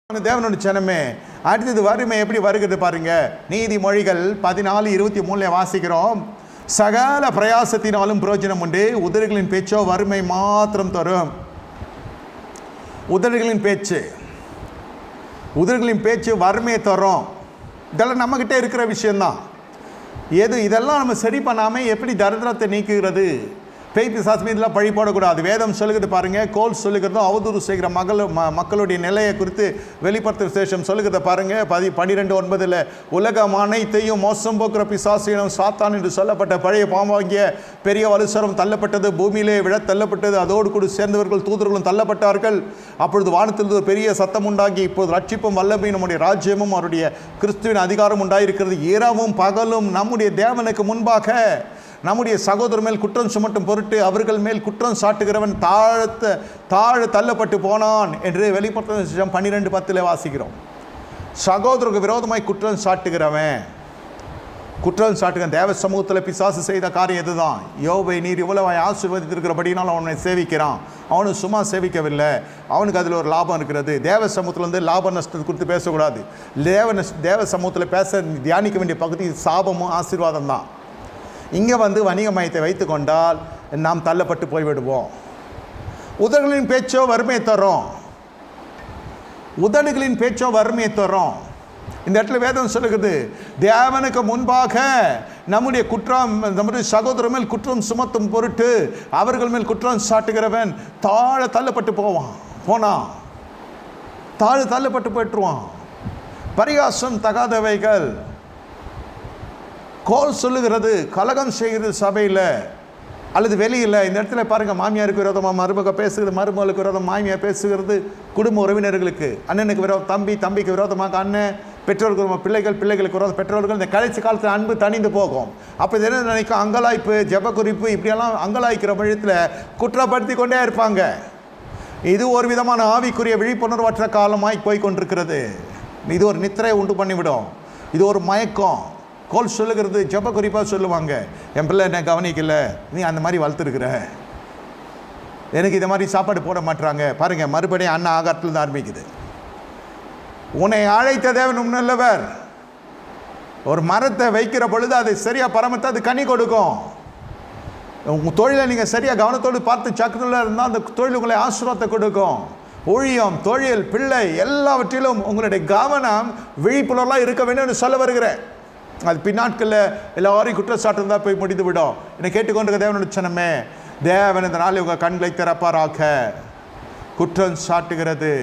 தேவனுடைய ஜனமே, அடுத்தது வறுமை எப்படி வருகிறது பாருங்க. நீதிமொழிகள் 14:23 வாசிக்கிறோம். சகல பிரயாசத்தினாலும் பிரயோஜனம் உண்டு, உதடுகளின் பேச்சோ வறுமை மாத்திரம் தரும். உதடுகளின் பேச்சு வறுமையை தரும். இதெல்லாம் நம்மகிட்ட இருக்கிற விஷயம்தான். இதெல்லாம் நம்ம சரி பண்ணாமல் எப்படி தரித்திரத்தை நீக்குகிறது? பேய் பிசாசு மீதெல்லாம் பழி போடக்கூடாது. வேதம் சொல்லுகிறது பாருங்க. கோல் சொல்லுகிறதும் அவதூறு செய்கிற மக்களுடைய நிலையை குறித்து வெளிப்படுத்த விசேஷம் சொல்லுகிறத பாருங்க. 12:9 உலகம் அனைத்தையும் மோசம் போக்குற பிசாசினம் சாத்தான் என்று சொல்லப்பட்ட பழைய பாம்பாகிய பெரிய வலுசரம் தள்ளப்பட்டது, பூமியிலே விழ தள்ளப்பட்டது, அதோடு கூட சேர்ந்தவர்கள் தூதர்களும் தள்ளப்பட்டார்கள். அப்பொழுது வானத்தில் ஒரு பெரிய சத்தம் உண்டாகி, இப்போது ரட்சிப்பும் வல்லமையும் நம்முடைய ராஜ்யமும் அவருடைய கிறிஸ்துவின் அதிகாரம் உண்டாயிருக்கிறது. இரவும் பகலும் நம்முடைய தேவனுக்கு முன்பாக நம்முடைய சகோதரர் மேல் குற்றம் சுமட்டும் பொருட்டு அவர்கள் மேல் குற்றம் சாட்டுகிறவன் தாழ தள்ளப்பட்டு போனான் என்று வெளிப்படுத்த 12:10 வாசிக்கிறோம். சகோதரருக்கு விரோதமாய் குற்றம் சாட்டுகிறவன் தேவ சமூகத்தில் பிசாசு செய்த காரியம் இதுதான். யோபை நீர் இவ்வளவாய் ஆசீர்வதித்திருக்கிறபடினால் அவனை சேவிக்கிறான். அவனு சும்மா சேவிக்கவில்லை, அவனுக்கு அதில் ஒரு லாபம் இருக்கிறது. தேவ சமூகத்தில் லாப நஷ்டத்தை குறித்து பேசக்கூடாது. தேவ சமூகத்தில் தியானிக்க வேண்டிய பகுதி சாபமும் ஆசீர்வாதம் தான். இங்கே வணிக மையத்தை வைத்து கொண்டால் நாம் தள்ளப்பட்டு போய்விடுவோம். உதடுகளின் பேச்சோ வறுமையை தரும். இந்த இடத்துல வேதம் சொல்லுகிறது, தேவனுக்கு முன்பாக நம்முடைய சகோதரர் மேல் குற்றம் சுமத்தும் பொருட்டு அவர்கள் மேல் குற்றம் சாட்டுகிறவன் தாழ தள்ளப்பட்டு போயிட்டுருவான். பரிகாசம் தகாதவைகள் கோல் சொல்லுகிறது, கலகம் செய்கிறது சபையில் அல்லது வெளியில். இந்த இடத்துல பாருங்கள், மாமியாருக்கு விரோதமாக மருமக பேசுகிறது, மருமகளுக்கு விரோதம் மாமியார் பேசுகிறது, குடும்ப உறவினர்களுக்கு, அண்ணனுக்கு விரோதம் தம்பிக்கு விரோதமாக அண்ணன், பெற்றோருக்கு பிள்ளைகளுக்கு விரோதம் பெற்றோர்கள். இந்த கடைசி காலத்தில் அன்பு தணிந்து போகும். அப்போ இது என்ன நினைக்கும்? அங்கலாய்ப்பு, ஜெப குறிப்பு, இப்படியெல்லாம் அங்கலாய்க்கிற வழியத்தில் குற்றப்படுத்தி கொண்டே இருப்பாங்க. இது ஒரு விதமான ஆவிக்குரிய விழிப்புணர்வற்ற காலமாய் போய்கொண்டிருக்கிறது. இது ஒரு நித்திரை உண்டு பண்ணிவிடும். இது ஒரு மயக்கம். கோல் சொல்லுகிறது, ஜெப குறிப்பாக சொல்லுவாங்க, என் பிள்ளை என்ன கவனிக்கல, நீ அந்த மாதிரி வளர்த்துருக்குற, எனக்கு இதை மாதிரி சாப்பாடு போட மாட்டுறாங்க. பாருங்கள், மறுபடியும் அண்ணன் ஆகாரத்தில் தான் ஆரம்பிக்குது. உன்னை அழைத்த தேவன் நல்லவர். ஒரு மரத்தை வைக்கிற பொழுது அதை சரியாக பராமரித்து அது கனி கொடுக்கும். உங்கள் தொழிலை நீங்கள் சரியாக கவனத்தோடு பார்த்து சக்கரத்தில் இருந்தால் அந்த தொழில் உங்களை ஆசீர்வாதத்தை கொடுக்கும். ஊழியம், தொழில், பிள்ளை எல்லாவற்றிலும் உங்களுடைய கவனம் விழிப்புணர்வாக இருக்க வேண்டும் என்று சொல்ல வருகிறேன். அது பின்னாட்களில் எல்லாரையும் குற்றச்சாட்டு இருந்தால் போய் முடிந்து விடும். என்னை கேட்டுக்கொண்டிருக்க தேவனுடைய ஜனமே, தேவன் இந்த நாளில் உங்கள் கண்களை திறப்பாராக. குற்றம் சாட்டுகிறது